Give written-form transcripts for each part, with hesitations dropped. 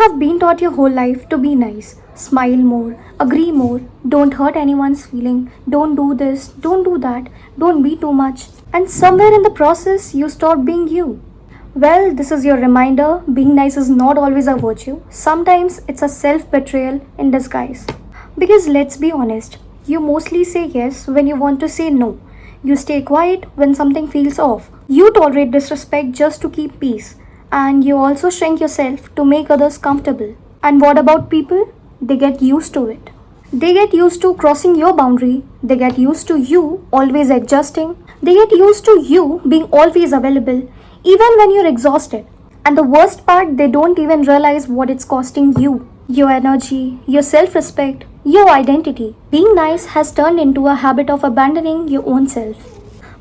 have been taught your whole life to be nice, smile more, agree more, don't hurt anyone's feeling, don't do this, don't do that, don't be too much. And somewhere in the process, you stop being you. Well, this is your reminder being nice is not always a virtue. Sometimes it's a self betrayal in disguise. Because let's be honest, you mostly say yes when you want to say no. You stay quiet when something feels off. You tolerate disrespect just to keep peace. And you also shrink yourself to make others comfortable. And what about people? They get used to it. They get used to crossing your boundary. They get used to you always adjusting. They get used to you being always available, even when you're exhausted. And the worst part, they don't even realize what it's costing you. Your energy, your self-respect, your identity. Being nice has turned into a habit of abandoning your own self.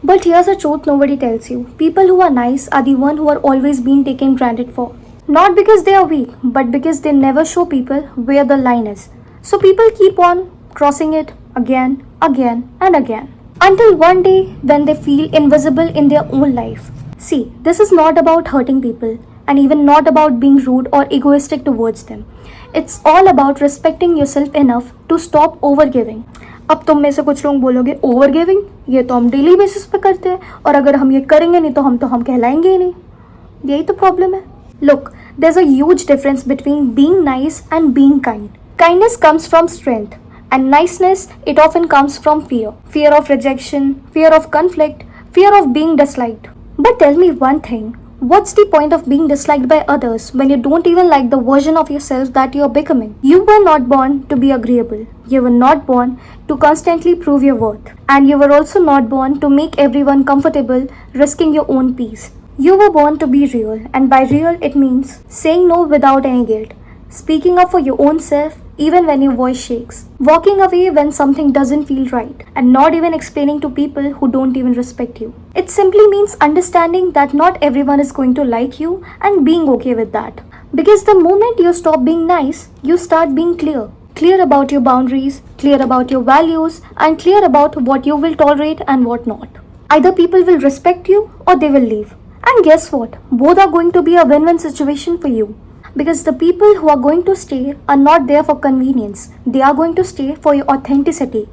But here's a truth nobody tells you. People who are nice are the ones who are always being taken granted for. Not because they are weak, but because they never show people where the line is. So people keep on crossing it again, and again. Until one day when they feel invisible in their own life. See, this is not about hurting people and even not about being rude or egoistic towards them. It's all about respecting yourself enough to stop overgiving. अब तुम में से कुछ लोग बोलोगे over giving, ये तो हम डेली बेसिस पे करते हैं और अगर हम ये करेंगे नहीं तो हम कहलाएंगे ही नहीं. यही तो प्रॉब्लम है. Look, there's a huge difference between being nice and being kind. Kindness comes from strength and niceness, it often comes from fear. Fear of rejection, fear of conflict, fear of being disliked. But tell me one thing, what's the point of being disliked by others when you don't even like the version of yourself that you're becoming? You were not born to be agreeable. You were not born to constantly prove your worth. And you were also not born to make everyone comfortable, risking your own peace. You were born to be real, and by real it means saying no without any guilt, speaking up for your own self even when your voice shakes, walking away when something doesn't feel right, and not even explaining to people who don't even respect you. It simply means understanding that not everyone is going to like you and being okay with that. Because the moment you stop being nice, you start being clear. Clear about your boundaries, clear about your values, and clear about what you will tolerate and what not. Either people will respect you or they will leave. And guess what? Both are going to be a win-win situation for you. Because the people who are going to stay are not there for convenience. They are going to stay for your authenticity.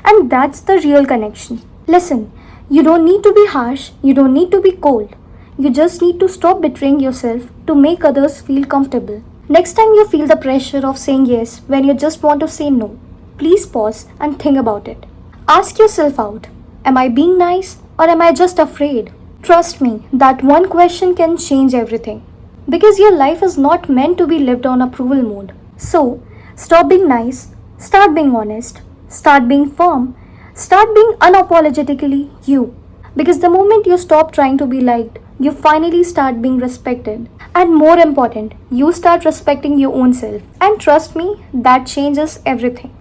And that's the real connection. Listen, you don't need to be harsh. You don't need to be cold. You just need to stop betraying yourself to make others feel comfortable. Next time you feel the pressure of saying yes when you just want to say no, please pause and think about it. Ask yourself out, am I being nice or am I just afraid? Trust me, that one question can change everything. Because your life is not meant to be lived on approval mode. So, stop being nice, start being honest, start being firm, start being unapologetically you. Because the moment you stop trying to be liked, you finally start being respected. And more important, you start respecting your own self. And trust me, that changes everything.